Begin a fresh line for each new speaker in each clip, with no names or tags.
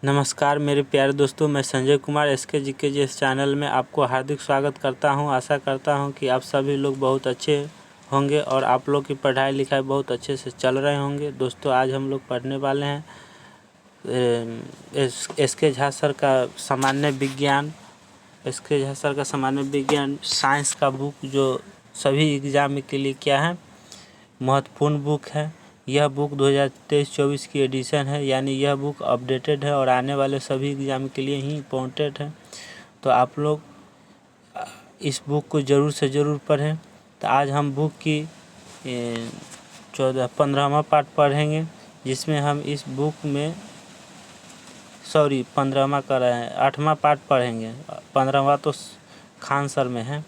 नमस्कार मेरे प्यारे दोस्तों, मैं संजय कुमार एसके जीके जी इस चैनल में आपको हार्दिक स्वागत करता हूं। आशा करता हूं कि आप सभी लोग बहुत अच्छे होंगे और आप लोग की पढ़ाई लिखाई बहुत अच्छे से चल रहे होंगे। दोस्तों, आज हम लोग पढ़ने वाले हैं एसके झा सर का सामान्य विज्ञान। एसके झा सर का सामान्य विज्ञान साइंस का बुक, जो सभी एग्ज़ाम के लिए क्या है, महत्वपूर्ण बुक है। यह बुक 2023-24 की एडिशन है, यानी यह बुक अपडेटेड है और आने वाले सभी एग्ज़ाम के लिए ही इम्पोर्टेंट है। तो आप लोग इस बुक को ज़रूर से ज़रूर पढ़ें। तो आज हम बुक की 15वां पार्ट पढ़ेंगे, जिसमें हम इस बुक में 15वां कर रहे हैं, 8वां पार्ट पढ़ेंगे। 15वां तो खान सर में है,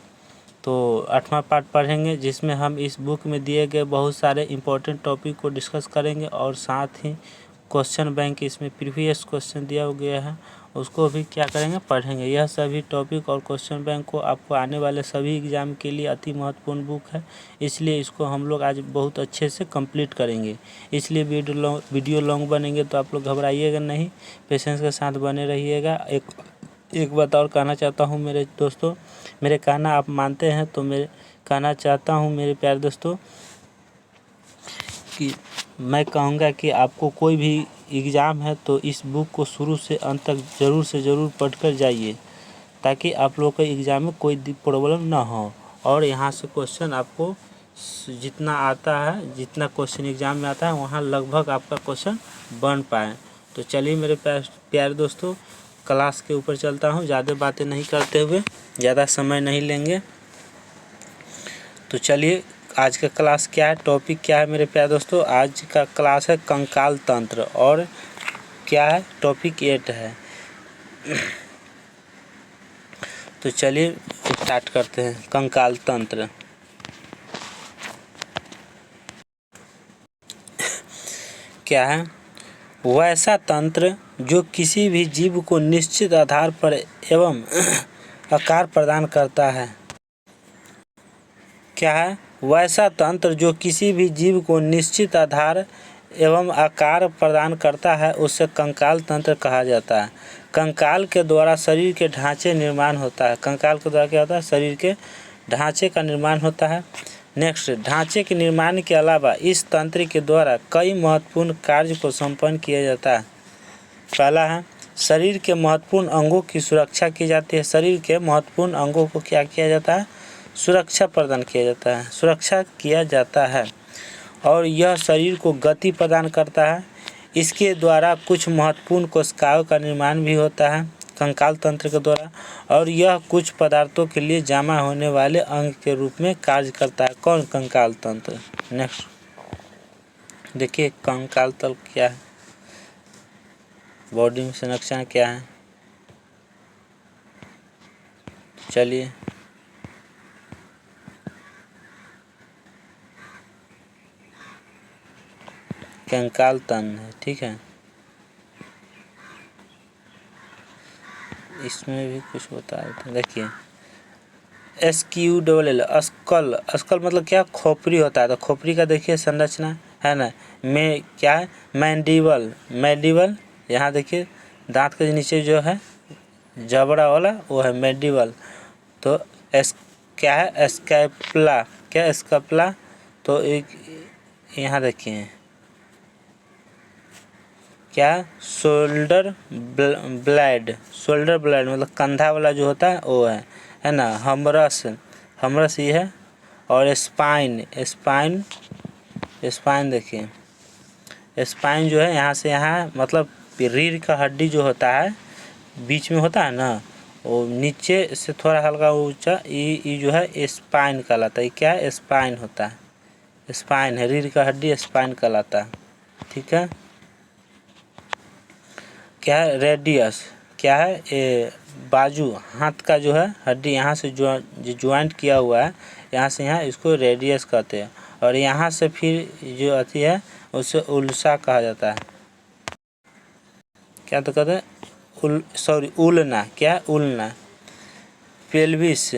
तो 8वां पार्ट पढ़ेंगे, जिसमें हम इस बुक में दिए गए बहुत सारे इम्पोर्टेंट टॉपिक को डिस्कस करेंगे और साथ ही क्वेश्चन बैंक इसमें प्रीवियस क्वेश्चन दिया गया है, उसको भी क्या करेंगे, पढ़ेंगे। यह सभी टॉपिक और क्वेश्चन बैंक को आपको आने वाले सभी एग्ज़ाम के लिए अति महत्वपूर्ण बुक है, इसलिए इसको हम लोग आज बहुत अच्छे से कंप्लीट करेंगे। इसलिए वीडियो लॉन्ग बनेंगे, तो आप लोग घबराइएगा नहीं, पेशेंस के साथ बने रहिएगा। एक बात और कहना चाहता हूँ मेरे दोस्तों, मेरे कहना आप मानते हैं तो मैं कहना चाहता हूँ मेरे प्यारे दोस्तों कि मैं कहूँगा कि आपको कोई भी एग्ज़ाम है तो इस बुक को शुरू से अंत तक ज़रूर से ज़रूर पढ़कर जाइए, ताकि आप लोग के एग्ज़ाम में कोई प्रॉब्लम ना हो। और यहाँ से क्वेश्चन आपको जितना आता है, जितना क्वेश्चन एग्ज़ाम में आता है, वहाँ लगभग आपका क्वेश्चन बन पाए। तो चलिए मेरे प्यारे दोस्तों, क्लास के ऊपर चलता हूँ। ज़्यादा बातें नहीं करते हुए, ज़्यादा समय नहीं लेंगे। तो चलिए, आज का क्लास क्या है, टॉपिक क्या है मेरे प्यारे दोस्तों। आज का क्लास है कंकाल तंत्र, और क्या है, टॉपिक 8 है। तो चलिए स्टार्ट करते हैं। कंकाल तंत्र क्या है? वैसा तंत्र जो किसी भी जीव को निश्चित आधार पर एवं आकार प्रदान करता है। क्या है? वैसा तंत्र जो किसी भी जीव को निश्चित आधार एवं आकार प्रदान करता है, उसे कंकाल तंत्र कहा जाता है। कंकाल के द्वारा शरीर के ढांचे निर्माण होता है। कंकाल के द्वारा क्या होता है? शरीर के ढांचे का निर्माण होता है। नेक्स्ट, ढांचे के निर्माण के अलावा इस तंत्र के द्वारा कई महत्वपूर्ण कार्य को संपन्न किया जाता है। पहला है, शरीर के महत्वपूर्ण अंगों की सुरक्षा की जाती है। शरीर के महत्वपूर्ण अंगों को क्या किया जाता है? सुरक्षा प्रदान किया जाता है, सुरक्षा किया जाता है। और यह शरीर को गति प्रदान करता है। इसके द्वारा कुछ महत्वपूर्ण कोशिकाओं का निर्माण भी होता है कंकाल तंत्र के द्वारा, और यह कुछ पदार्थों के लिए जमा होने वाले अंग के रूप में कार्य करता है। कौन? कंकाल तंत्र। नेक्स्ट देखिए, कंकाल तंत्र क्या है, बॉडी में संरचना क्या है। चलिए, कंकाल तंत्र है, ठीक है। इसमें भी कुछ होता है, देखिए SQLL स्कल। स्कल मतलब क्या? खोपड़ी होता है। तो खोपड़ी का देखिए संरचना है ना, में क्या है? मैंडिबल। मैंडिबल, यहाँ देखिए दांत के नीचे जो है जबड़ा वाला, वो है मैंडिबल। तो क्या है? स्कैपुला। क्या? स्कैपुला। तो एक यहाँ देखिए क्या? Shoulder blade. शोल्डर ब्लेड मतलब कंधा वाला जो होता है वो है ना। हमरस, हमरस ये है। और स्पाइन, स्पाइन, स्पाइन देखिए, स्पाइन जो है यहाँ से यहाँ, मतलब रीढ़ का हड्डी जो होता है बीच में होता है ना, वो नीचे से थोड़ा हल्का ऊंचा, ये जो है स्पाइन कहलाता है। क्या है? स्पाइन होता है, स्पाइन है, रीढ़ का हड्डी स्पाइन कहलाता है, ठीक है। क्या है? रेडियस। क्या है? ये बाजू, हाथ का जो है हड्डी, यहाँ से जो ज्वाइंट किया हुआ है, यहाँ से यहाँ, इसको रेडियस कहते हैं। और यहाँ से फिर जो आती है उसे उल्सा कहा जाता है। क्या तो कहते हैं? उलना। क्या? उलना। पेल्विस,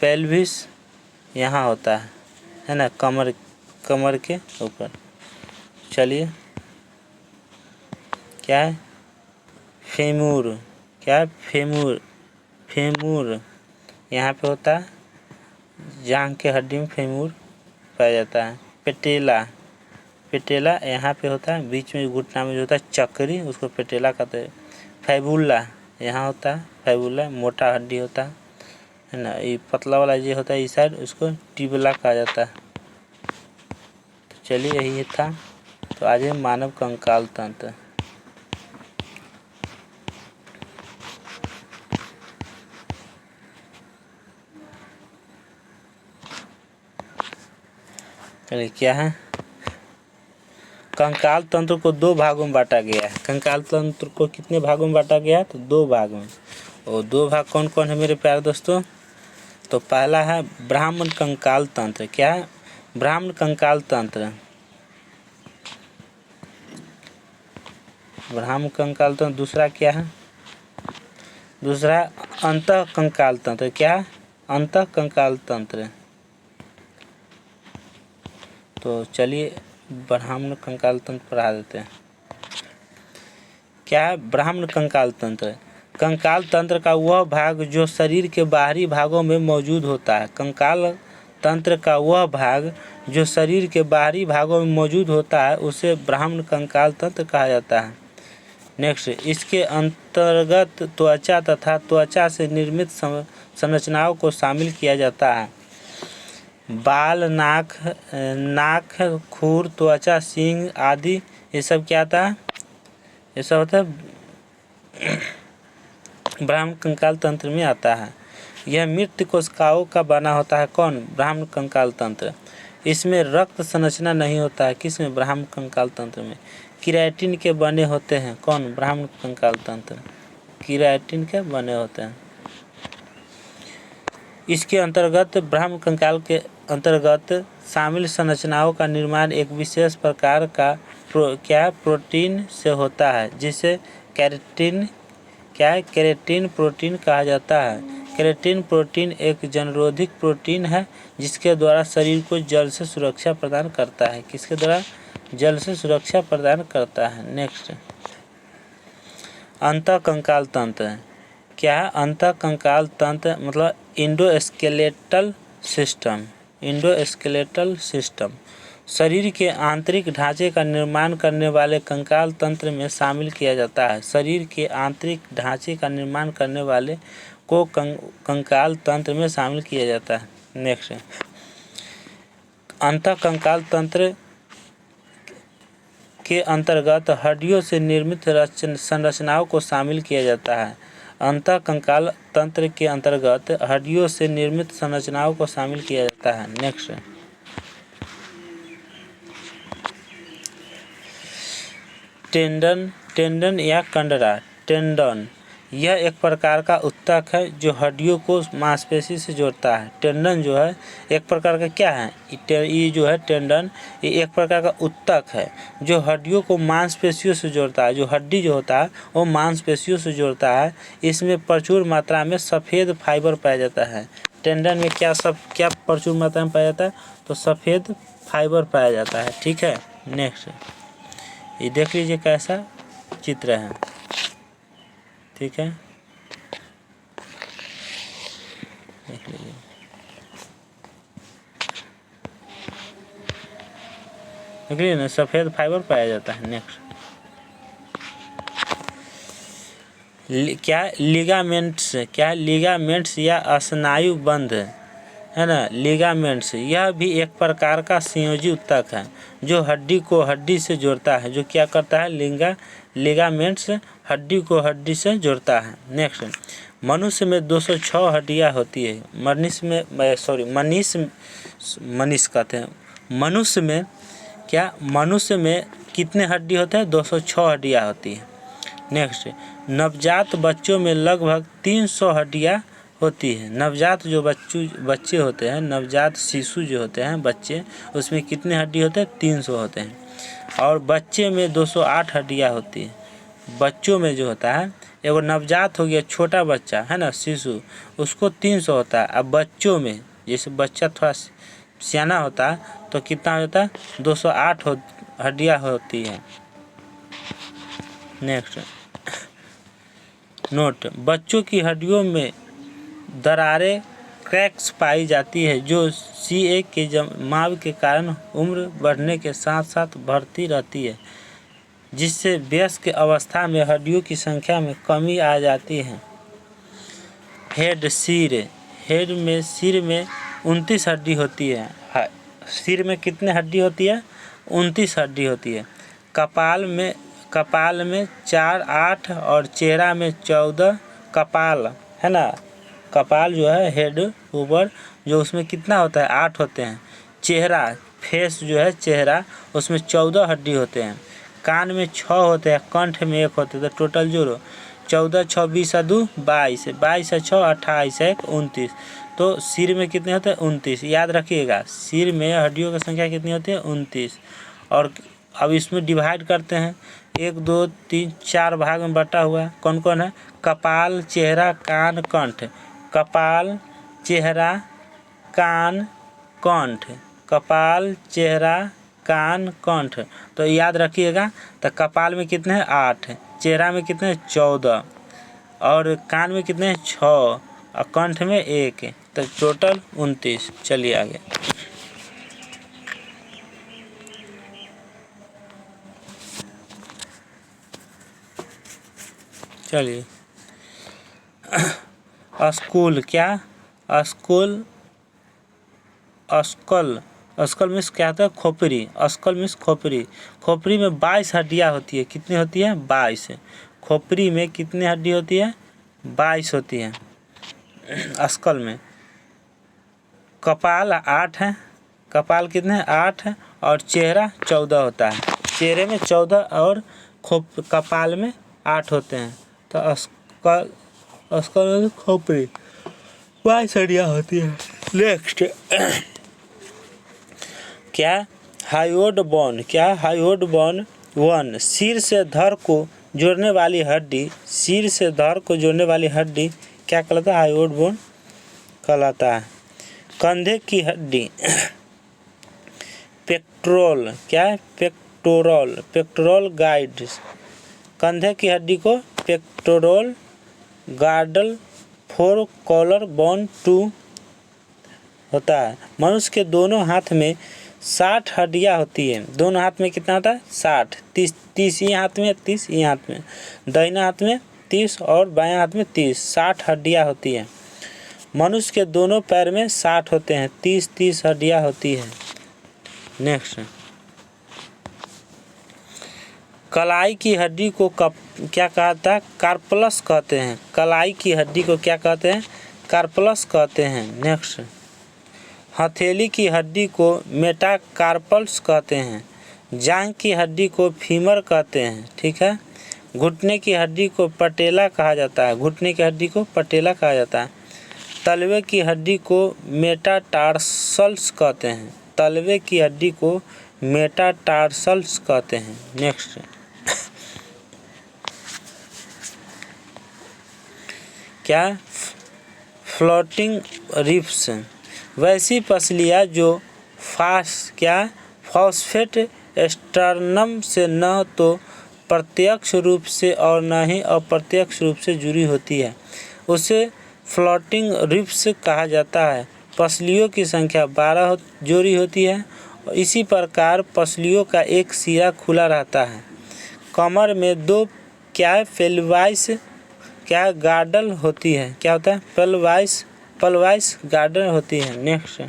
पेल्विस यहाँ होता है ना, कमर, कमर के ऊपर। चलिए, क्या है? फेमूर, क्या है फेमूर, फेमूर यहाँ पे होता है, जांघ के हड्डी में फेमूर पाया जाता है। पेटेला, पेटेला यहाँ पे होता है, बीच में घुटना में जो होता है चक्री, उसको पेटेला कहते हैं। फैबुला यहाँ होता है, फैबुला मोटा हड्डी होता है ना, ये पतला वाला ये होता है इस साइड, उसको टिबला कहा जाता है। तो चलिए यही था। तो आज है मानव कंकाल तंत्र। चलिए क्या है, कंकाल तंत्र को 2 भागों में बांटा गया है। कंकाल तंत्र को कितने भागों में बांटा गया है? तो 2 भागों में। और 2 भाग कौन कौन है मेरे प्यारे दोस्तों? तो पहला है ब्राह्मण कंकाल तंत्र। क्या है? ब्राह्मण कंकाल तंत्र। ब्राह्मण कंकाल तंत्र। दूसरा क्या है? दूसरा अंतः कंकाल तंत्र। क्या है? अंतः कंकाल तंत्र। तो चलिए ब्राह्मण कंकाल तंत्र पढ़ा देते हैं। क्या है ब्राह्मण कंकाल तंत्र? कंकाल तंत्र का वह भाग जो शरीर के बाहरी भागों में मौजूद होता है। कंकाल तंत्र का वह भाग जो शरीर के बाहरी भागों में मौजूद होता है उसे ब्राह्मण कंकाल तंत्र कहा जाता है। नेक्स्ट, इसके अंतर्गत त्वचा तथा त्वचा से निर्मित संरचनाओं को शामिल किया जाता है। बाल, नाक, खुर, त्वचा, सींग आदि ये सब क्या आता है? ये सब होता है ब्राह्मण कंकाल तंत्र में आता है। यह मृत कोशिकाओं का बना होता है। कौन? ब्राह्मण कंकाल तंत्र। इसमें रक्त संरचना नहीं होता है। किसमें? ब्राह्मण कंकाल तंत्र में। केराटिन के बने होते हैं। कौन? ब्राह्मण कंकाल तंत्र केराटिन के बने होते हैं। इसके अंतर्गत ब्राह्मण कंकाल के अंतर्गत शामिल संरचनाओं का निर्माण एक विशेष प्रकार का प्रोटीन से होता है जिसे केराटिन केराटिन प्रोटीन कहा जाता है। केराटिन प्रोटीन एक जनरोधी प्रोटीन है जिसके द्वारा शरीर को जल से सुरक्षा प्रदान करता है। किसके द्वारा? जल से सुरक्षा प्रदान करता है। नेक्स्ट, अंतः कंकाल तंत्र। क्या है? अंतः कंकाल तंत्र मतलब इंडोस्केलेटल सिस्टम। इंडोस्केलेटल सिस्टम शरीर के आंतरिक ढांचे का निर्माण करने वाले कंकाल तंत्र में शामिल किया जाता है। शरीर के आंतरिक ढांचे का निर्माण करने वाले को कंकाल तंत्र में शामिल किया जाता है। नेक्स्ट, अंतः कंकाल तंत्र के अंतर्गत हड्डियों से निर्मित संरचनाओं को शामिल किया जाता है। अंतः कंकाल तंत्र के अंतर्गत हड्डियों से निर्मित संरचनाओं को शामिल किया जाता है। नेक्स्ट, टेंडन या कंडरा। टेंडन यह एक प्रकार का ऊतक है जो हड्डियों को मांसपेशी से जोड़ता है। टेंडन जो है एक प्रकार का क्या है? ये जो है टेंडन, ये एक प्रकार का ऊतक है जो हड्डियों को मांसपेशियों से जोड़ता है। जो हड्डी जो होता है वो मांसपेशियों से जोड़ता है। इसमें प्रचुर मात्रा में सफ़ेद फाइबर पाया जाता है। टेंडन में क्या प्रचुर मात्रा में पाया जाता है? तो सफ़ेद फाइबर पाया जाता है। ठीक है। नेक्स्ट, ये देख लीजिए कैसा चित्र है। ठीक है, देख लीजिए। देख लीजिए ना, सफ़ेद फाइबर पाया जाता है। नेक्स्ट, क्या लिगामेंट्स। क्या लिगामेंट्स या स्नायु बंध है ना। लिगामेंट्स यह भी एक प्रकार का संयोजी ऊतक है जो हड्डी को हड्डी से जोड़ता है। जो क्या करता है? लिगामेंट्स हड्डी को हड्डी से जोड़ता है। नेक्स्ट, मनुष्य में 206 हड्डियां होती है। मनीष कहते हैं। मनुष्य में कितने हड्डी होते हैं? 206 हड्डियां होती है। नेक्स्ट, नवजात बच्चों में लगभग 300 हड्डियां होती है। नवजात जो बच्चे होते हैं, नवजात शिशु जो होते हैं बच्चे, उसमें कितने हड्डी होते हैं? 300 होते हैं। और बच्चे में 208 हड्डियां होती है। बच्चों में जो होता है, एगो नवजात हो गया छोटा बच्चा है ना, शिशु, उसको 300 होता है। अब बच्चों में जैसे बच्चा थोड़ा सियाना होता है तो कितना होता है? 208 हड्डियां होती है। नेक्स्ट, नोट, बच्चों की हड्डियों में दरारें क्रैक्स पाई जाती है जो CA के जमाव के कारण उम्र बढ़ने के साथ साथ बढ़ती रहती है, जिससे वयस्क अवस्था में हड्डियों की संख्या में कमी आ जाती है। हेड, सिर में 29 हड्डी होती है। सिर में कितने हड्डी होती है? 29 हड्डी होती है। कपाल में 4, 8 और चेहरा में 14। कपाल है ना, कपाल जो है हेड ऊपर जो उसमें कितना होता है? 8 होते हैं। चेहरा फेस जो है चेहरा उसमें 14 हड्डी होते हैं। कान में 6 होते हैं, कंठ में 1 होते हैं, तो टोटल जोड़ो 14, 6, 20 और 2 22, 22 और 6 28, 1 29। तो सिर में कितने होते हैं? 29। याद रखिएगा सिर में हड्डियों की संख्या कितनी होती है? 29। और अब इसमें डिवाइड करते हैं, 1 2 3 4 भाग में बटा हुआ है। कौन कौन है? कपाल, चेहरा, कान, कंठ। कपाल, चेहरा, कान, कंठ। कपाल, चेहरा, कान, कंठ। तो याद रखिएगा, तो कपाल में कितने हैं? 8, चेहरा में कितने हैं? 14, और कान में कितने हैं? 6, और कंठ में 1, तो टोटल 29। चलिए आगे। चलिए स्कूल, क्या? स्कूल, अस्कल मीन्स क्या होता है? खोपड़ी। अस्कल मीन्स खोपड़ी। खोपड़ी में 22 हड्डियाँ होती है। कितनी होती है? 22। खोपड़ी में कितनी हड्डी होती है? 22 होती है अस्कल में। कपाल 8 है। कपाल कितने हैं? 8 है। और चेहरा 14 होता है। चेहरे में 14 और कपाल में 8 होते हैं। तो अस्कल में खोपड़ी 22 हड्डियाँ होती है। नेक्स्ट क्या? Hyoid bone. क्या? हायोइड बोन 1, सिर से धड़ को जोड़ने वाली हड्डी। सिर से धड़ को जोड़ने वाली हड्डी क्या कहलाता है? हायोइड बोन कहलाता है। कंधे की हड्डी पेक्टोरल। क्या है? Pectoral guide. कंधे की हड्डी को पेक्टोरल गार्डल 4 कॉलर बोन 2 होता है। मनुष्य के दोनों हाथ में 60 हड्डियाँ होती है। दोनों हाथ में कितना होता है? 60। 30 ये हाथ में, 30 ये हाथ में। दाहिना हाथ में 30 और बाएं हाथ में 30। 60 हड्डियाँ होती है। मनुष्य के दोनों पैर में 60 होते हैं। 30 हड्डियाँ होती है। नेक्स्ट, कलाई की हड्डी को क्या कहता है? कार्पल्स कहते हैं। कलाई की हड्डी को क्या कहते हैं? कार्पल्स कहते हैं। नेक्स्ट, हथेली की हड्डी को मेटाकार्पल्स कहते हैं। जांघ की हड्डी को फीमर कहते हैं। ठीक है। घुटने की हड्डी को पटेला कहा जाता है। घुटने की हड्डी को पटेला कहा जाता है। तलवे की हड्डी को मेटाटार्सल्स कहते हैं। तलवे की हड्डी को मेटाटार्सल्स कहते हैं। नेक्स्ट, क्या? फ्लोटिंग रिफ्स, वैसी पसलियाँ जो फॉस्फेट स्टर्नम से न तो प्रत्यक्ष रूप से और न ही अप्रत्यक्ष रूप से जुड़ी होती है, उसे फ्लोटिंग रिफ्स कहा जाता है। पसलियों की संख्या 12 जोड़ी होती है। इसी प्रकार पसलियों का एक सिरा खुला रहता है। कमर में 2 पेल्वाइस गार्डल होती है। क्या होता है? पेल्वाइस गार्डल होती है। नेक्स्ट,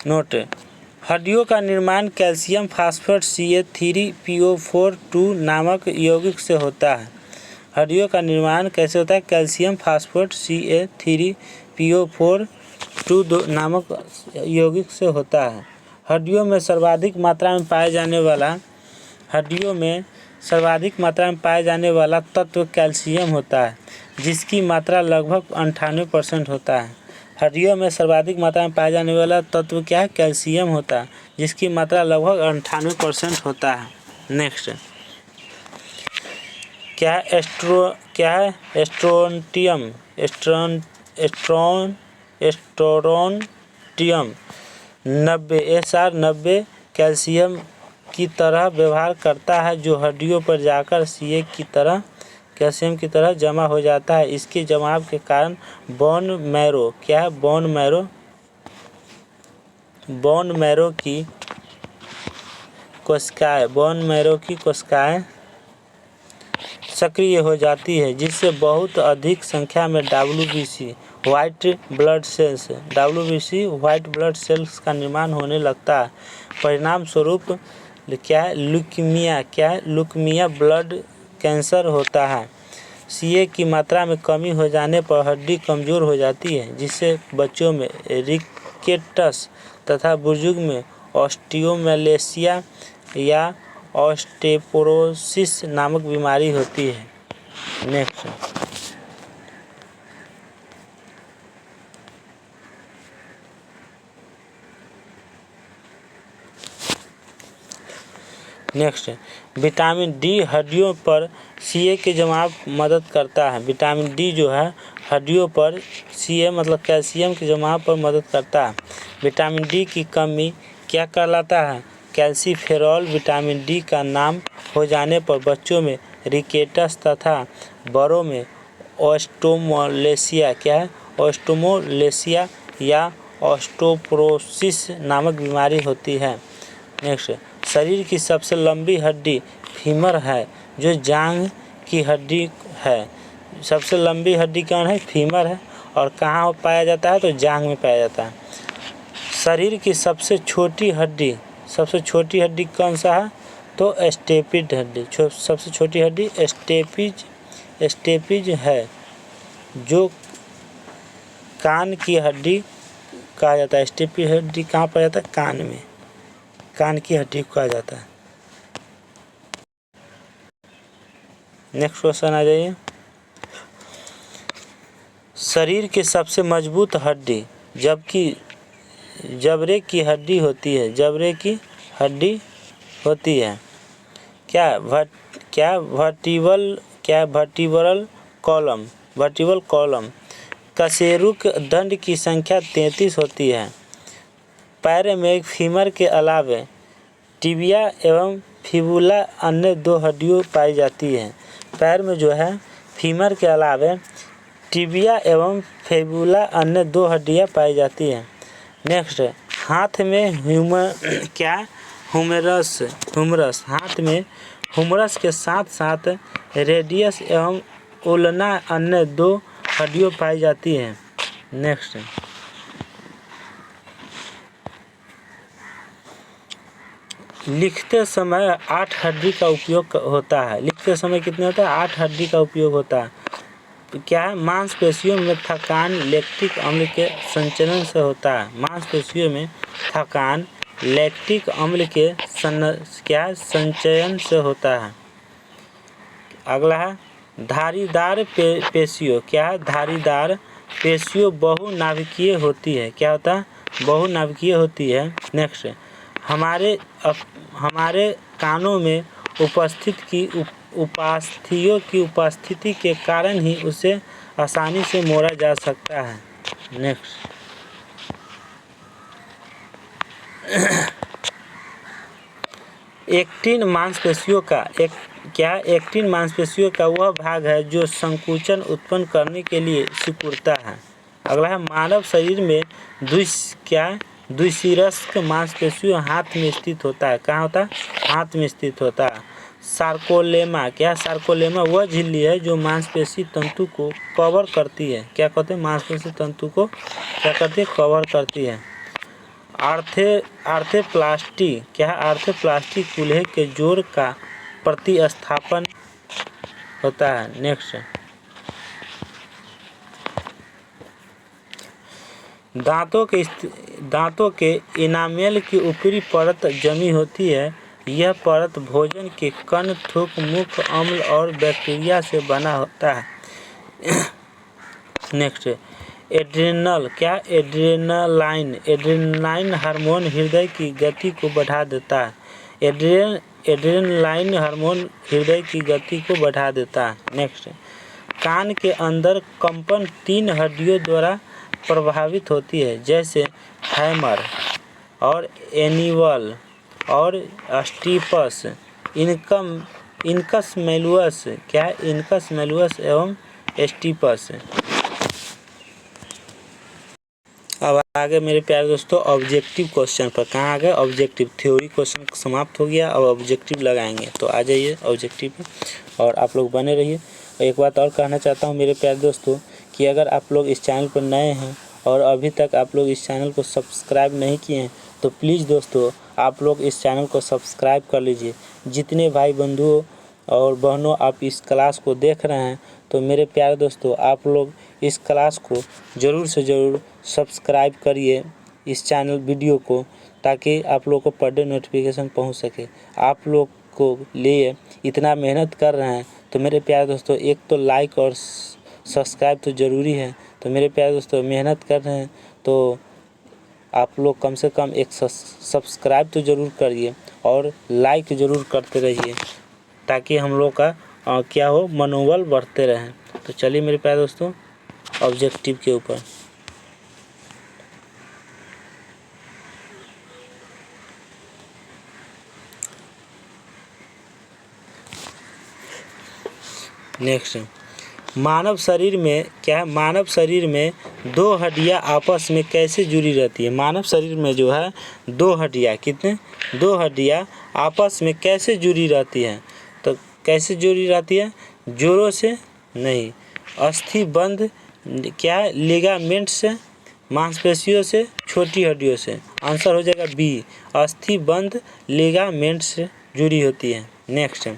नोट, हड्डियों का निर्माण कैल्शियम फास्फेट Ca3PO4 नामक यौगिक से होता है। हड्डियों का निर्माण कैसे होता है? कैल्शियम फास्फेट Ca3PO4 नामक यौगिक से होता है। हड्डियों में सर्वाधिक मात्रा में पाए जाने वाला तत्व कैल्शियम होता है, जिसकी मात्रा लगभग 98% होता है। हड्डियों में सर्वाधिक मात्रा में पाए जाने वाला तत्व क्या है? कैल्शियम होता है, जिसकी मात्रा लगभग 98% होता है। नेक्स्ट, क्या है? स्ट्रोंटियम। स्ट्रोंटियम 90 SR 90 कैल्शियम की तरह व्यवहार करता है जो हड्डियों पर जाकर सीए की तरह कैल्शियम की तरह जमा हो जाता है। इसके जमाव के कारण बोन मैरो क्या है, बोन मैरो की कोशिकाएं सक्रिय हो जाती है, जिससे बहुत अधिक संख्या में WBC व्हाइट ब्लड सेल्स का निर्माण होने लगता है। परिणाम स्वरूप ल्यूकीमिया ब्लड कैंसर होता है। सीए की मात्रा में कमी हो जाने पर हड्डी कमज़ोर हो जाती है, जिससे बच्चों में रिकेटस तथा बुजुर्ग में ऑस्टियोमैलेशिया या ऑस्टेपोरोसिस नामक बीमारी होती है। नेक्स्ट विटामिन डी हड्डियों पर सीए के जमाव मदद करता है। विटामिन डी जो है हड्डियों पर सीए मतलब कैल्शियम के जमाव पर मदद करता है। विटामिन डी की कमी क्या कहलाता है, कैल्सीफेरॉल। विटामिन डी का नाम हो जाने पर बच्चों में रिकेटस तथा बड़ों में ऑस्टियोमैलेशिया या ऑस्टियोपोरोसिस नामक बीमारी होती है। नेक्स्ट शरीर की सबसे लंबी हड्डी फीमर है, जो जांघ की हड्डी है। सबसे लंबी हड्डी कौन है, फीमर है। और कहाँ पाया जाता है, तो जांघ में पाया जाता है। शरीर की सबसे छोटी हड्डी कौन सा है, तो स्टेपिज हड्डी। सबसे छोटी हड्डी स्टेपिज है, जो कान की हड्डी कहा जाता है। स्टेपिज हड्डी कहाँ पाया जाता है, कान में, कान की हड्डी को कहा जाता है। नेक्स्ट क्वेश्चन आ जाइए। शरीर की सबसे मजबूत हड्डी जबड़े की हड्डी होती है। क्या वर्टिब्रल कॉलम। कशेरुक दंड की संख्या 33 होती है। पैर में फीमर के अलावे टिबिया एवं फिबुला अन्य 2 हड्डियाँ पाई जाती हैं। पैर में जो है फीमर के अलावे टिबिया एवं फिबुला अन्य 2 हड्डियाँ पाई जाती हैं। नेक्स्ट हाथ में ह्यूमरस। हाथ में ह्यूमरस के साथ साथ रेडियस एवं उल्ना अन्य 2 हड्डियाँ पाई जाती हैं। नेक्स्ट लिखते समय 8 हड्डी का उपयोग होता है। लिखते समय कितने होता है, 8 हड्डी का उपयोग होता है। क्या है, मांसपेशियों में थकान लैक्टिक अम्ल के संचरण से होता है। मांसपेशियों में थकान लैक्टिक अम्ल के संचयन से होता है। अगला है धारीदार पेशियों। क्या है, धारीदार पेशियों बहुनाभिकीय होती है। क्या होता है, बहुनाभिकीय होती है। नेक्स्ट हमारे कानों में उपास्थियों की उपस्थिति के कारण ही उसे आसानी से मोड़ा जा सकता है। नेक्स्ट एक्टिन मांसपेशियों का वह भाग है जो संकुचन उत्पन्न करने के लिए सिकुड़ता है। अगला है मानव शरीर में द्विशीर्षक मांसपेशियों हाथ में स्थित होता है। कहाँ होता है, हाथ में स्थित होता है। सार्कोलेमा। क्या सार्कोलेमा वह झिल्ली है जो मांसपेशी तंतु को कवर करती है। क्या कहते हैं, मांसपेशी तंतु को क्या करती है, कवर करती है। आर्थ्रोप्लास्टी। क्या है, आर्थ्रोप्लास्टी कूल्हे के जोड़ का प्रतिस्थापन होता है। नेक्स्ट दांतों के इनामेल की ऊपरी परत जमी होती है। यह परत भोजन के कण, थूक, मुख अम्ल और बैक्टीरिया से बना होता है। Next adrenal. क्या, एड्रेनालाइन हार्मोन हृदय की गति को बढ़ा देता है। एड्रेनालाइन हार्मोन हृदय की गति को बढ़ा देता है। नेक्स्ट कान के अंदर कंपन 3 हड्डियों द्वारा प्रभावित होती है, जैसे हैमर और एनिवल और स्टीपस, इनकस मेलुअस, क्या है, इनकस मेलुअस एवं स्टीपस। अब आगे मेरे प्यारे दोस्तों ऑब्जेक्टिव क्वेश्चन पर। कहाँ आ गए ऑब्जेक्टिव, थ्योरी क्वेश्चन समाप्त हो गया, अब ऑब्जेक्टिव लगाएंगे। तो आ जाइए ऑब्जेक्टिव पे और आप लोग बने रहिए। एक बात और कहना चाहता हूँ मेरे प्यारे दोस्तों कि अगर आप लोग इस चैनल पर नए हैं और अभी तक आप लोग इस चैनल को सब्सक्राइब नहीं किए हैं तो प्लीज़ दोस्तों आप लोग इस चैनल को सब्सक्राइब कर लीजिए। जितने भाई बंधुओं और बहनों आप इस क्लास को देख रहे हैं तो मेरे प्यारे दोस्तों आप लोग इस क्लास को ज़रूर से ज़रूर सब्सक्राइब करिए इस चैनल वीडियो को, ताकि आप लोग को पर डे नोटिफिकेशन पहुंच सके। आप लोग को लिए इतना मेहनत कर रहे हैं तो मेरे प्यारे दोस्तों एक तो लाइक और सब्सक्राइब तो ज़रूरी है। तो मेरे प्यारे दोस्तों मेहनत कर रहे हैं तो आप लोग कम से कम एक सब्सक्राइब तो ज़रूर करिए और लाइक ज़रूर करते रहिए, ताकि हम लोग का क्या हो, मनोबल बढ़ते रहें। तो चलिए मेरे प्यारे दोस्तों ऑब्जेक्टिव के ऊपर। नेक्स्ट, मानव शरीर में क्या है, मानव शरीर में दो हड्डियां आपस में कैसे जुड़ी रहती है। मानव शरीर में जो है दो हड्डियां, कितने, दो हड्डियां आपस में कैसे जुड़ी रहती हैं। तो कैसे जुड़ी रहती है, जोड़ों से नहीं, अस्थिबंध क्या है, लिगामेंट से, मांसपेशियों से, छोटी हड्डियों से। आंसर हो जाएगा बी, अस्थिबंध लिगामेंट से जुड़ी होती है। नेक्स्ट,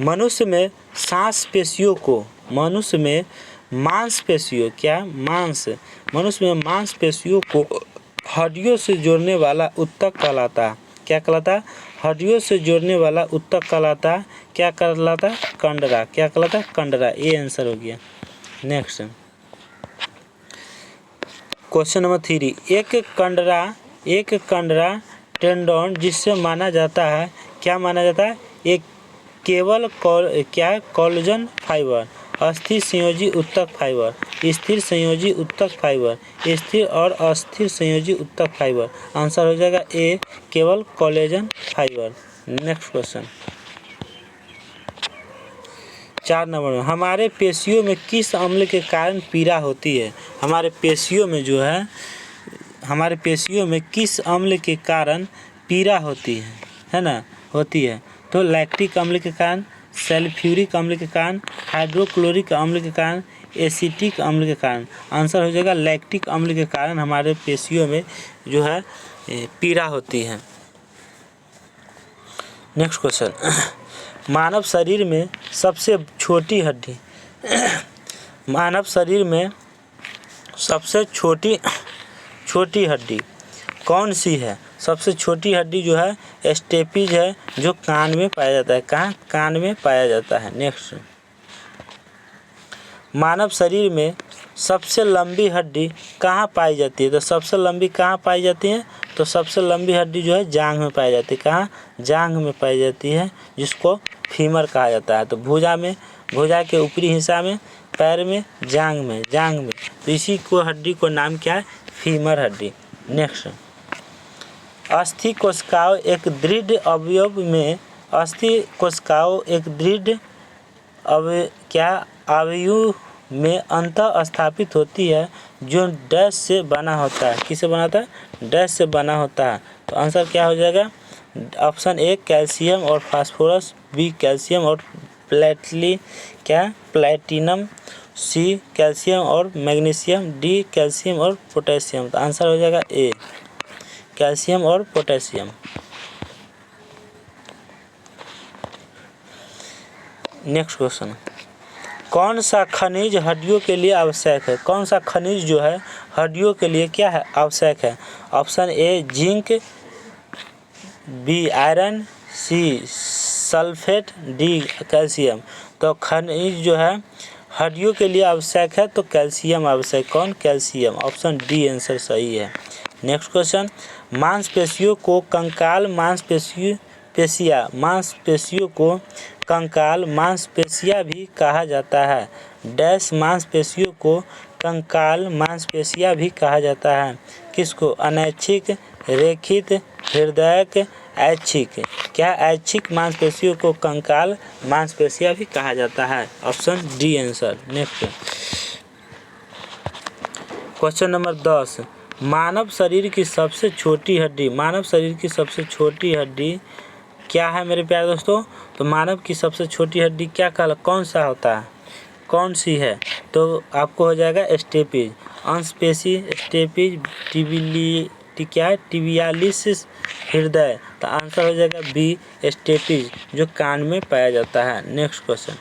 मनुष्य में सांसपेशियों को, मनुष्य में मांसपेशियों, क्या मांस, मनुष्य में मांसपेशियों को हड्डियों से जोड़ने वाला ऊतक कहलाता है। क्या कहलाता है, हड्डियों से जोड़ने वाला ऊतक कहलाता है, क्या कहलाता है, कंडरा। क्या कहलाता है, कंडरा। ये आंसर हो गया। नेक्स्ट क्वेश्चन नंबर 3, एक कंडरा टेंडन जिससे माना जाता है, क्या माना जाता है, एक केवल क्या है, कोलेजन फाइबर, अस्थिर संयोजी ऊतक फाइबर, स्थिर संयोजी ऊतक फाइबर, स्थिर और अस्थिर संयोजी ऊतक फाइबर। आंसर हो जाएगा ए, केवल collagen fibre. Next question 4 number में, हमारे पेशियों में किस अम्ल के कारण पीड़ा होती है। हमारे पेशियों में जो है, हमारे पेशियों में किस अम्ल के कारण पीड़ा होती है ना, होती है। तो लैक्टिक अम्ल के कारण, सल्फ्यूरिक अम्ल के कारण, हाइड्रोक्लोरिक अम्ल के कारण, एसिटिक अम्ल के कारण। आंसर हो जाएगा लैक्टिक अम्ल के कारण हमारे पेशियों में जो है पीड़ा होती है। नेक्स्ट क्वेश्चन, मानव शरीर में सबसे छोटी हड्डी, मानव शरीर में सबसे छोटी हड्डी कौन सी है। सबसे छोटी हड्डी जो है स्टेपिज है, जो कान में पाया जाता है। कहाँ, कान में पाया जाता है। नेक्स्ट, मानव शरीर में सबसे लंबी हड्डी कहाँ पाई जाती है। तो सबसे लंबी कहाँ पाई जाती है, तो सबसे लंबी हड्डी जो है जांघ में पाई जाती है। कहाँ, जांघ में पाई जाती है, जिसको फीमर कहा जाता है। तो भुजा में, भुजा के ऊपरी हिस्सा में, पैर में, जांघ में, तो इसी को हड्डी को नाम क्या है, फीमर हड्डी। नेक्स्ट, अस्थि कोशिकाओं एक दृढ़ अवयव में, अस्थि कोशिकाओं एक दृढ़ अवयव में अंतः स्थापित होती है, जो डैश से बना होता है। किससे बना होता है, डैश से बना होता है। तो आंसर क्या हो जाएगा, ऑप्शन ए कैल्शियम और फास्फोरस, बी कैल्शियम और प्लेटिनम, सी कैल्शियम और मैग्नीशियम, डी कैल्शियम और पोटेशियम। तो आंसर हो जाएगा ए, कैल्शियम और पोटेशियम। नेक्स्ट क्वेश्चन, कौन सा खनिज हड्डियों के लिए आवश्यक है। कौन सा खनिज जो है हड्डियों के लिए क्या है, आवश्यक है। Option A zinc, B iron, C sulphate, D calcium. तो खनिज जो है हड्डियों के लिए आवश्यक है तो कैल्शियम आवश्यक। कौन, कैल्शियम। ऑप्शन डी आंसर सही है। नेक्स्ट क्वेश्चन, मांसपेशियों को कंकाल मांसपेशियों को कंकाल मांसपेशियां भी कहा जाता है। डैश मांसपेशियों को कंकाल मांसपेशियां भी कहा जाता है। किसको, अनैच्छिक, रेखित, हृदयक, ऐच्छिक, क्या ऐच्छिक मांसपेशियों को कंकाल मांसपेशियां भी कहा जाता है? Option D answer. Next question number 10, मानव शरीर की सबसे छोटी हड्डी, मानव शरीर की सबसे छोटी हड्डी क्या है मेरे प्यारे दोस्तों? तो मानव की सबसे छोटी हड्डी क्या कौन सा होता है, कौन सी है? तो आपको हो जाएगा स्टेपिज, अंशपेशी, स्टेपिज, क्या है, टिबियालिस हृदय। तो आंसर हो जाएगा बी स्टेपिज, जो कान में पाया जाता है। नेक्स्ट क्वेश्चन,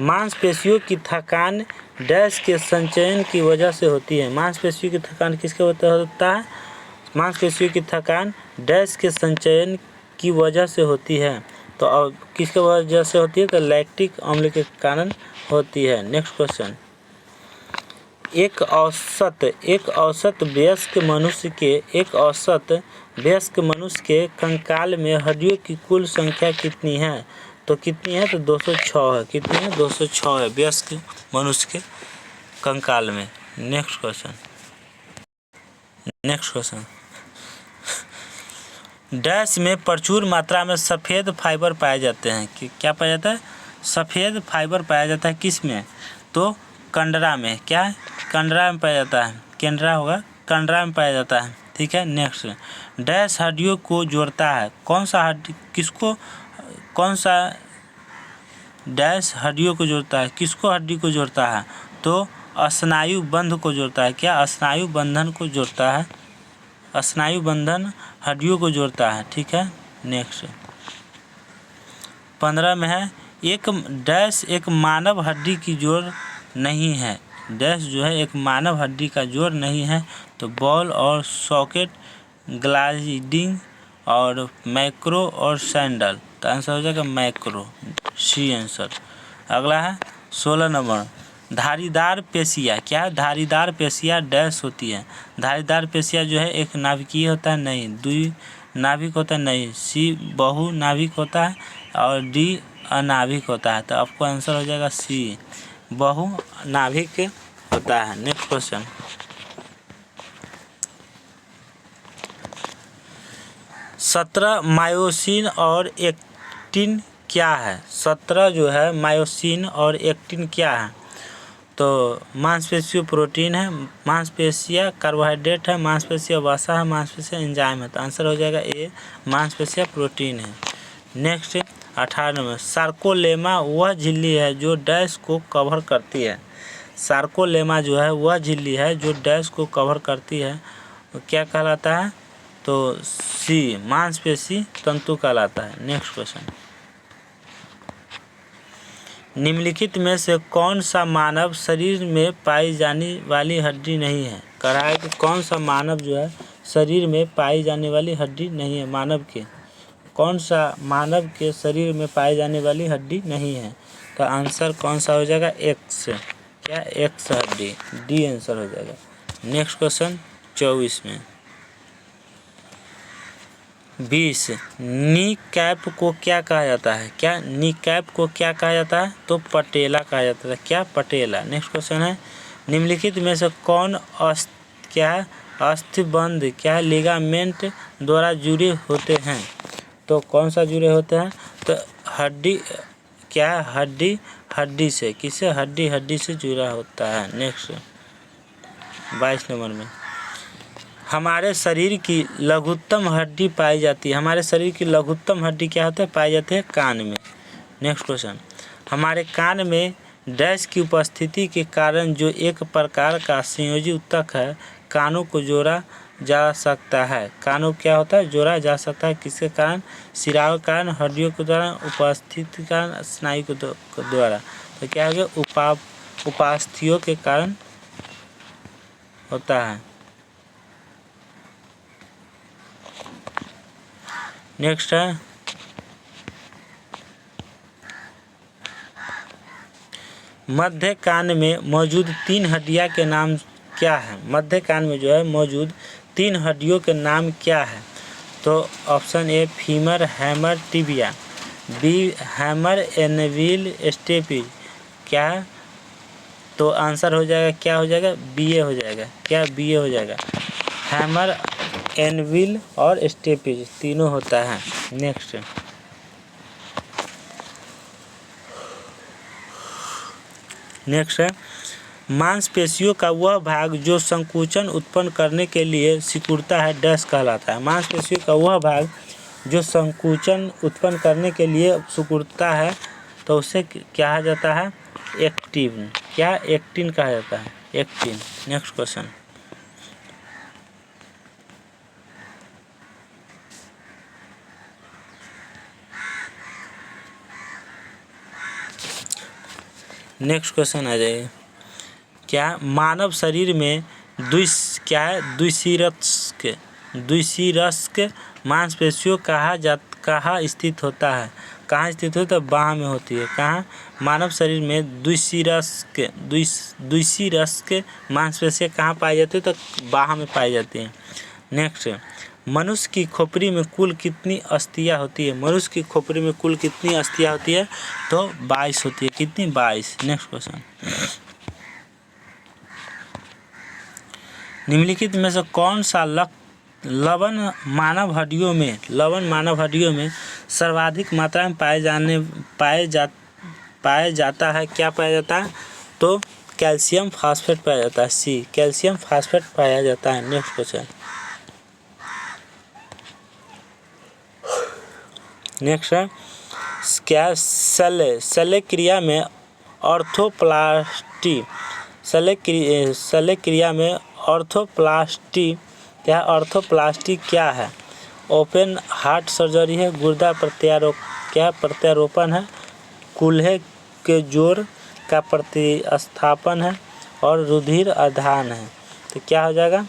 मांसपेशियों की थकान डैश के संचयन की वजह से होती है? मांसपेशियों की थकान किसके होता है? मांसपेशियों की थकान डैश के संचयन की वजह से होती है। तो अब किसके वजह से होती है? तो लैक्टिक अम्ल के कारण होती है। नेक्स्ट क्वेश्चन, एक औसत वयस्क मनुष्य के कंकाल में हड्डियों की कुल संख्या कितनी है? तो कितनी है? तो 206 है। कितनी है? 206 है वयस्क मनुष्य के कंकाल में। नेक्स्ट क्वेश्चन, डैश में प्रचुर मात्रा में सफ़ेद फाइबर पाए जाते हैं। कि क्या पाया जाता है? सफ़ेद फाइबर पाया जाता है किस में? तो कंडरा में। क्या है? कंडरा में पाया जाता है, केंद्रा होगा, कंडरा में पाया जाता है। ठीक है। नेक्स्ट, डैश हड्डियों को जोड़ता है? कौन सा हड्डी किसको, कौन सा डैश हड्डियों को जोड़ता है? किसको हड्डी को जोड़ता है? तो स्नायु बंध को जोड़ता है। क्या? स्नायु बंधन को जोड़ता है, स्नायु बंधन हड्डियों को जोड़ता है। ठीक है। नेक्स्ट 15 में है, एक डैश एक मानव हड्डी की जोड़ नहीं है। डैश जो है एक मानव हड्डी का जोड़ नहीं है। तो बॉल और सॉकेट, ग्लाइडिंग और मैक्रो और सैंडल। तो आंसर हो जाएगा मैक्रो, सी आंसर। अगला है 16 नंबर, धारीदार पेशियाँ। क्या है? धारीदार पेशियाँ डैश होती है। धारीदार पेशियाँ जो है एक नाभिकीय होता है, नहीं। द्विनाभिक होता है, नहीं। सी बहुनाभिक होता है और डी अनाभिक होता है। तो आपको आंसर हो जाएगा सी, बहुनाभिक होता है। नेक्स्ट क्वेश्चन, सत्रह मायोसिन और एक्टिन क्या है? 17 जो है मायोसिन और एक्टिन क्या है? तो मांसपेशियों प्रोटीन है, मांसपेशियाँ कार्बोहाइड्रेट है, मांसपेशियाँ वसा है, मांसपेशियाँ एंजाइम है। तो आंसर हो जाएगा ए, मांसपेशियाँ प्रोटीन है। नेक्स्ट 18 नंबर, सार्कोलेमा वह झिल्ली है जो डैश को कवर करती है। सार्कोलेमा जो है वह झिल्ली है जो डैश को कवर करती है। तो क्या कहलाता है? तो सी, मांसपेशी तंतु कहलाता है। नेक्स्ट क्वेश्चन, निम्नलिखित में से कौन सा मानव शरीर में पाई जाने वाली हड्डी नहीं है? कह रहा है कि कौन सा मानव जो है शरीर में पाई जाने वाली हड्डी नहीं है? मानव के कौन सा मानव के शरीर में पाई जाने वाली हड्डी नहीं है? तो आंसर कौन सा हो जाएगा? एक्स। क्या? एक्स हड्डी, डी आंसर हो जाएगा। नेक्स्ट क्वेश्चन 24 में 20, नी कैप को क्या कहा जाता है? क्या? नी कैप को क्या कहा जाता है? तो पटेला कहा जाता है। क्या? पटेला। नेक्स्ट क्वेश्चन है, निम्नलिखित में से कौन क्या है अस्थिबंध क्या है लिगामेंट द्वारा जुड़े होते हैं? तो कौन सा जुड़े होते हैं? तो हड्डी, क्या है? हड्डी से। किससे? हड्डी से जुड़ा होता है। नेक्स्ट 22 नंबर में, हमारे शरीर की लघुत्तम हड्डी पाई जाती है। हमारे शरीर की लघुत्तम हड्डी क्या होता है? पाई जाती है कान में। नेक्स्ट क्वेश्चन, हमारे कान में डैश की उपस्थिति के कारण जो एक प्रकार का संयोजी ऊतक है, कानों को जोड़ा जा सकता है। कानों क्या होता है? जोड़ा जा सकता है। किसके कारण? सिराओं के कारण, हड्डियों के द्वारा, उपस्थिति के कारण, स्नायु के द्वारा। तो क्या हो गया? उपास्थियों के कारण होता है। नेक्स्ट है मध्य कान में मौजूद 3 हड्डियां के नाम क्या है? मध्य कान में जो है मौजूद 3 हड्डियों के नाम क्या है? तो option A femur, hammer, tibia, B hammer, anvil, stapes. क्या है? तो आंसर हो जाएगा, क्या हो जाएगा? बी ए हो जाएगा। क्या? बी ए हो जाएगा। हैमर एनविल और स्टेपेज तीनों होता है। नेक्स्ट है मांसपेशियों का वह भाग जो संकुचन उत्पन्न करने के लिए सिकुड़ता है डैश कहलाता है। मांसपेशियों का वह भाग जो संकुचन उत्पन्न करने के लिए सिकुड़ता है तो उसे क्या कहा जाता है? एक्टिन। क्या? एक्टिन कहा जाता है, actin. Next question, next question आ जाइए। क्या मानव शरीर में द्विशीरस्क मांसपेशियों कहाँ स्थित होता है? कहाँ स्थित होता है? बाह में होती है। कहाँ? मानव शरीर में द्विशीरस्क मांसपेशियाँ कहाँ पाई जाती है? तो बाह में पाई जाती है। नेक्स्ट, मनुष्य की खोपड़ी में कुल कितनी अस्थियाँ होती है? मनुष्य की खोपड़ी में कुल कितनी अस्थियाँ होती है? तो 22 होती है। कितनी? 22। नेक्स्ट क्वेश्चन, निम्नलिखित में से कौन सा लवण मानव हड्डियों में सर्वाधिक मात्रा में पाया जाता है? क्या पाया जाता है? तो कैल्शियम फास्फेट पाया जाता है। सी, कैल्शियम फास्फेट पाया जाता है। नेक्स्ट क्वेश्चन, नेक्स्ट है क्या शल्य क्रिया में ऑर्थोप्लास्टी क्या है? ओपन हार्ट सर्जरी है, गुर्दा प्रत्यारोपण है, कूल्हे के जोड़ का प्रतिस्थापन है और रुधिर आधान है। तो क्या हो जाएगा?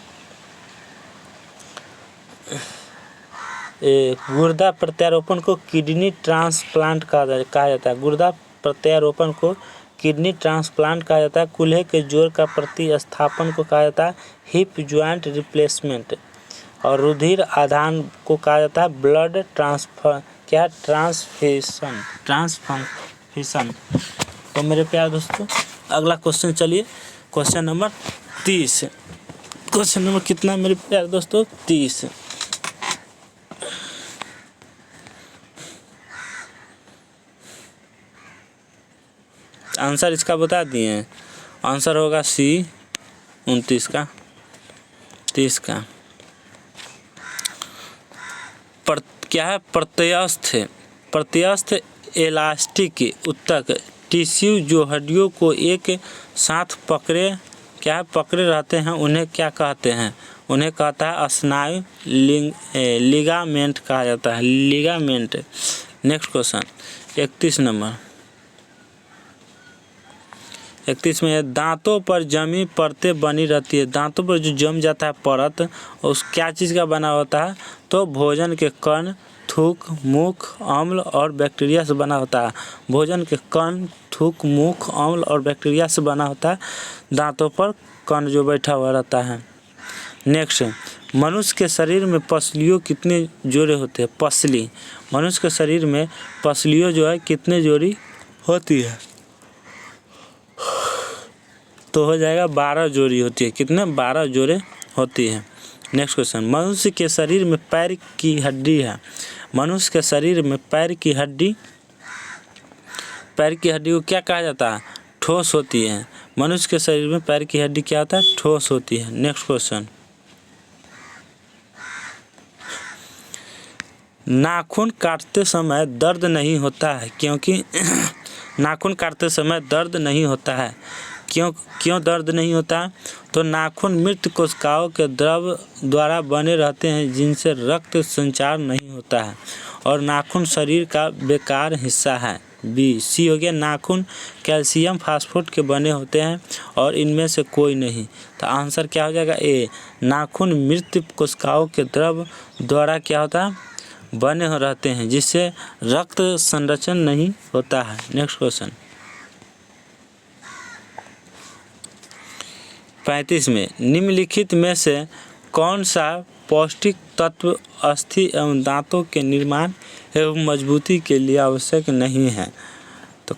गुर्दा प्रत्यारोपण को किडनी ट्रांसप्लांट कहा जाता है। गुर्दा प्रत्यारोपण को किडनी ट्रांसप्लांट कहा जाता है। कूल्हे के जोड़ का प्रतिस्थापन को कहा जाता है हिप जॉइंट रिप्लेसमेंट और रुधिर आधान को कहा जाता है ब्लड ट्रांसफ्यूशन। तो मेरे प्यारे दोस्तों, अगला क्वेश्चन चलिए, क्वेश्चन नंबर 30। क्वेश्चन नंबर कितना मेरे प्यारे दोस्तों? 30। आंसर इसका बता दिए। आंसर होगा सी 29 का, 30 का। क्या है? प्रत्यस्थ इलास्टिक ऊतक टिश्यू जो हड्डियों को एक साथ पकड़े रहते हैं, उन्हें क्या कहते हैं? उन्हें कहता है स्नायु लिगामेंट कहा जाता है, लिगामेंट। Next question 31 number. 31 में दांतों पर जमी परतें बनी रहती है। दांतों पर जो जम जाता है परत, उस क्या चीज़ का बना होता है? तो भोजन के कण, थूक, मुख, अम्ल और बैक्टीरिया से बना होता है। भोजन के कण, थूक, मुख, अम्ल और बैक्टीरिया से बना होता है दांतों पर कण जो बैठा हुआ रहता है। नेक्स्ट, मनुष्य के शरीर में पसलियों कितने जोड़े होते हैं? पसली, मनुष्य के शरीर में पसलियों जो है कितने जोड़ी होती है? तो हो जाएगा 12 जोड़ी होती है। कितने? 12 जोड़े होती है। नेक्स्ट क्वेश्चन, मनुष्य के शरीर में पैर की हड्डी है। मनुष्य के शरीर में पैर की हड्डी को क्या कहा जाता है? ठोस होती है। मनुष्य के शरीर में पैर की हड्डी क्या होता है? ठोस होती है। नेक्स्ट क्वेश्चन, नाखून काटते समय दर्द नहीं होता है क्योंकि नाखून काटते समय दर्द नहीं होता है। क्यों दर्द नहीं होता? तो नाखून मृत कोशिकाओं के द्रव द्वारा बने रहते हैं जिनसे रक्त संचार नहीं होता है और नाखून शरीर का बेकार हिस्सा है। बी, सी हो गया, नाखून कैल्शियम फास्फेट के बने होते हैं और इनमें से कोई नहीं। तो आंसर क्या हो जाएगा? ए, नाखून मृत कोशिकाओं के द्रव द्वारा क्या होता है? बने रहते हैं जिससे रक्त संरक्षण नहीं होता है। नेक्स्ट क्वेश्चन 35 में निम्नलिखित में से कौन सा पौष्टिक तत्व अस्थि एवं दांतों के निर्माण एवं मजबूती के लिए आवश्यक नहीं है? तो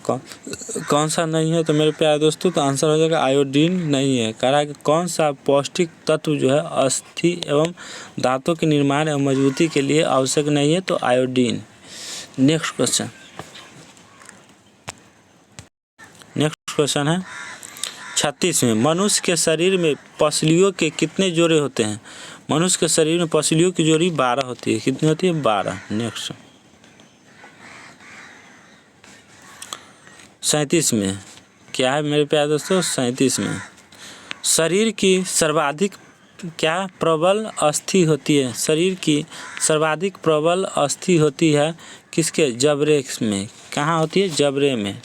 कौन सा नहीं है तो मेरे प्यारे दोस्तों, तो आंसर हो जाएगा आयोडीन नहीं है। कह रहा है कि कौन सा पौष्टिक तत्व जो है अस्थि एवं दांतों के निर्माण एवं मजबूती के लिए आवश्यक नहीं है, तो आयोडीन। नेक्स्ट क्वेश्चन है 36 में, मनुष्य के शरीर में पसलियों के कितने जोड़े होते हैं? मनुष्य के शरीर में पसलियों की जोड़ी 12 होती है। कितनी होती है? 12। नेक्स्ट 37 में क्या है मेरे प्यारे दोस्तों? 37 में शरीर की सर्वाधिक क्या प्रबल अस्थि होती है? शरीर की सर्वाधिक प्रबल अस्थि होती है किसके? जबड़े में। कहाँ होती है? जबड़े में।